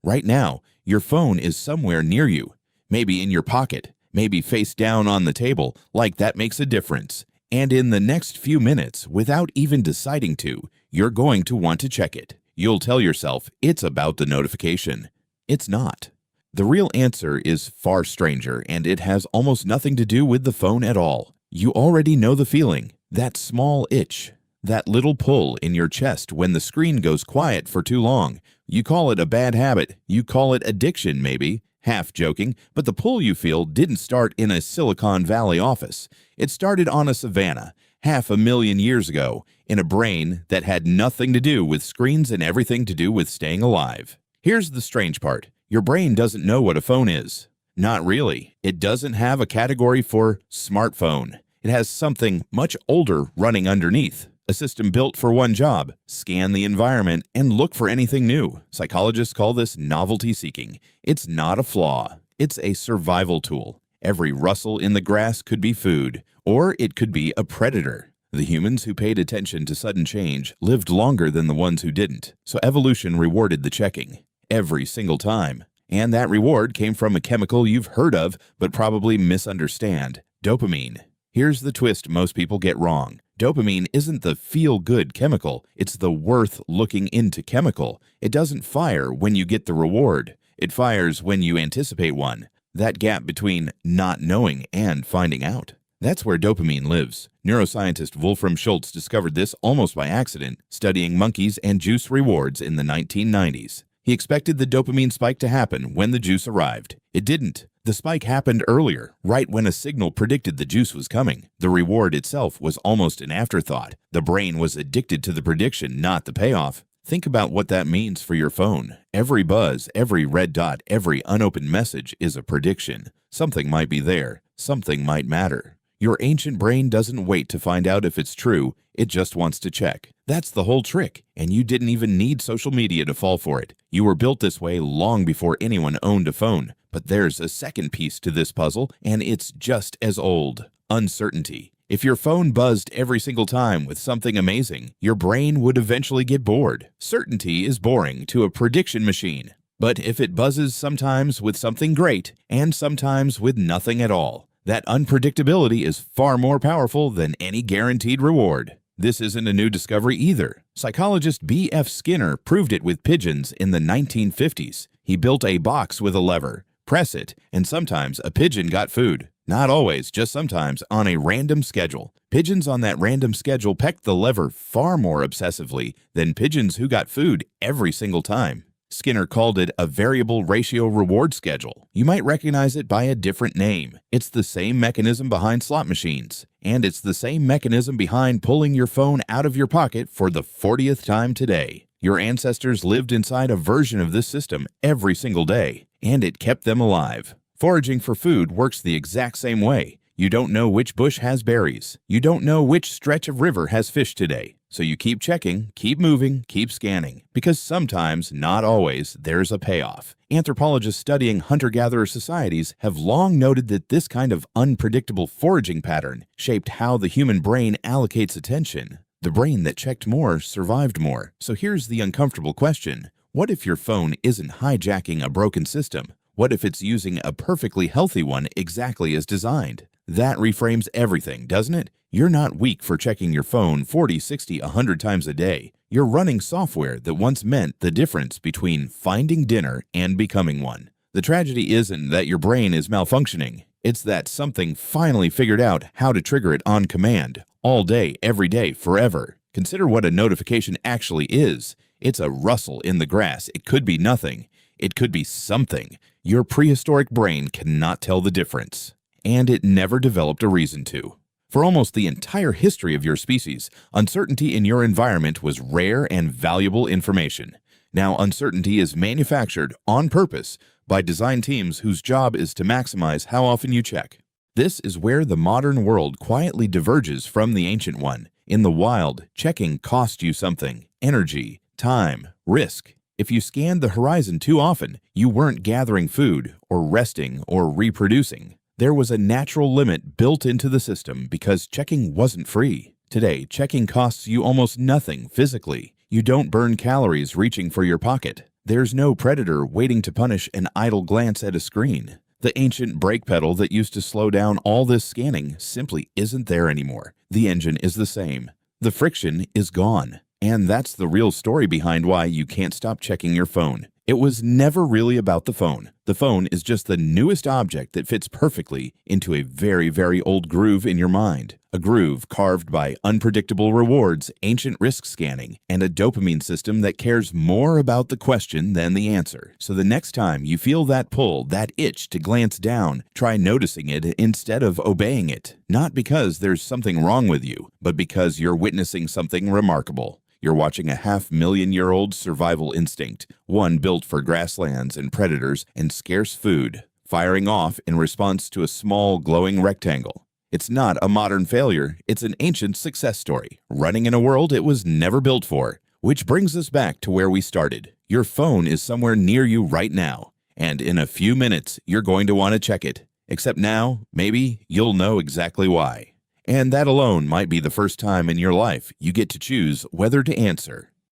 Right now, your phone is somewhere near you, maybe in your pocket, maybe face down on the table, like that makes a difference. And in the next few minutes, without even deciding to, you're going to want to check it. You'll tell yourself it's about the notification. It's not. The real answer is far stranger, and it has almost nothing to do with the phone at all. You already know the feeling, that small itch, that little pull in your chest when the screen goes quiet for too long. You call it a bad habit. You call it addiction, maybe. Half joking, but the pull you feel didn't start in a Silicon Valley office. It started on a savanna, 500,000 years ago, in a brain that had nothing to do with screens and everything to do with staying alive. Here's the strange part. Your brain doesn't know what a phone is. Not really. It doesn't have a category for smartphone. It has something much older running underneath. A system built for one job: scan the environment and look for anything new. Psychologists call this novelty seeking. It's not a flaw. It's a survival tool. Every rustle in the grass could be food, or it could be a predator. The humans who paid attention to sudden change lived longer than the ones who didn't, so evolution rewarded the checking every single time. And that reward came from a chemical you've heard of but probably misunderstand: dopamine. Here's the twist most people get wrong. Dopamine isn't the feel-good chemical, it's the worth-looking-into chemical. It doesn't fire when you get the reward. It fires when you anticipate one. That gap between not knowing and finding out. That's where dopamine lives. Neuroscientist Wolfram Schultz discovered this almost by accident, studying monkeys and juice rewards in the 1990s. He expected the dopamine spike to happen when the juice arrived. It didn't. The spike happened earlier, right when a signal predicted the juice was coming. The reward itself was almost an afterthought. The brain was addicted to the prediction, not the payoff. Think about what that means for your phone. Every buzz, every red dot, every unopened message is a prediction. Something might be there. Something might matter. Your ancient brain doesn't wait to find out if it's true. It just wants to check. That's the whole trick, and you didn't even need social media to fall for it. You were built this way long before anyone owned a phone. But there's a second piece to this puzzle, and it's just as old: uncertainty. If your phone buzzed every single time with something amazing, your brain would eventually get bored. Certainty is boring to a prediction machine. But if it buzzes sometimes with something great and sometimes with nothing at all, that unpredictability is far more powerful than any guaranteed reward. This isn't a new discovery either. Psychologist B.F. Skinner proved it with pigeons in the 1950s. He built a box with a lever. Press it, and sometimes a pigeon got food. Not always, just sometimes, on a random schedule. Pigeons on that random schedule pecked the lever far more obsessively than pigeons who got food every single time. Skinner called it a variable ratio reward schedule. You might recognize it by a different name. It's the same mechanism behind slot machines, and it's the same mechanism behind pulling your phone out of your pocket for the 40th time today. Your ancestors lived inside a version of this system every single day, and it kept them alive. Foraging for food works the exact same way. You don't know which bush has berries. You don't know which stretch of river has fish today. So you keep checking, keep moving, keep scanning, because sometimes, not always, there's a payoff. Anthropologists studying hunter-gatherer societies have long noted that this kind of unpredictable foraging pattern shaped how the human brain allocates attention. The brain that checked more survived more. So here's the uncomfortable question. What if your phone isn't hijacking a broken system? What if it's using a perfectly healthy one exactly as designed? That reframes everything, doesn't it? You're not weak for checking your phone 40, 60, 100 times a day. You're running software that once meant the difference between finding dinner and becoming one. The tragedy isn't that your brain is malfunctioning. It's that something finally figured out how to trigger it on command, all day, every day, forever. Consider what a notification actually is. It's a rustle in the grass. It could be nothing. It could be something. Your prehistoric brain cannot tell the difference. And it never developed a reason to. For almost the entire history of your species, uncertainty in your environment was rare and valuable information. Now, uncertainty is manufactured on purpose by design teams whose job is to maximize how often you check. This is where the modern world quietly diverges from the ancient one. In the wild, checking cost you something: energy, time, risk. If you scanned the horizon too often, you weren't gathering food, or resting, or reproducing. There was a natural limit built into the system because checking wasn't free. Today, checking costs you almost nothing physically. You don't burn calories reaching for your pocket. There's no predator waiting to punish an idle glance at a screen. The ancient brake pedal that used to slow down all this scanning simply isn't there anymore. The engine is the same. The friction is gone. And that's the real story behind why you can't stop checking your phone. It was never really about the phone. The phone is just the newest object that fits perfectly into a very, very old groove in your mind. A groove carved by unpredictable rewards, ancient risk scanning, and a dopamine system that cares more about the question than the answer. So the next time you feel that pull, that itch to glance down, try noticing it instead of obeying it. Not because there's something wrong with you, but because you're witnessing something remarkable. You're watching a 500,000-year-old survival instinct, one built for grasslands and predators and scarce food, firing off in response to a small glowing rectangle. It's not a modern failure, it's an ancient success story, running in a world it was never built for. Which brings us back to where we started. Your phone is somewhere near you right now, and in a few minutes you're going to want to check it. Except now, maybe you'll know exactly why. And that alone might be the first time in your life you get to choose whether to answer.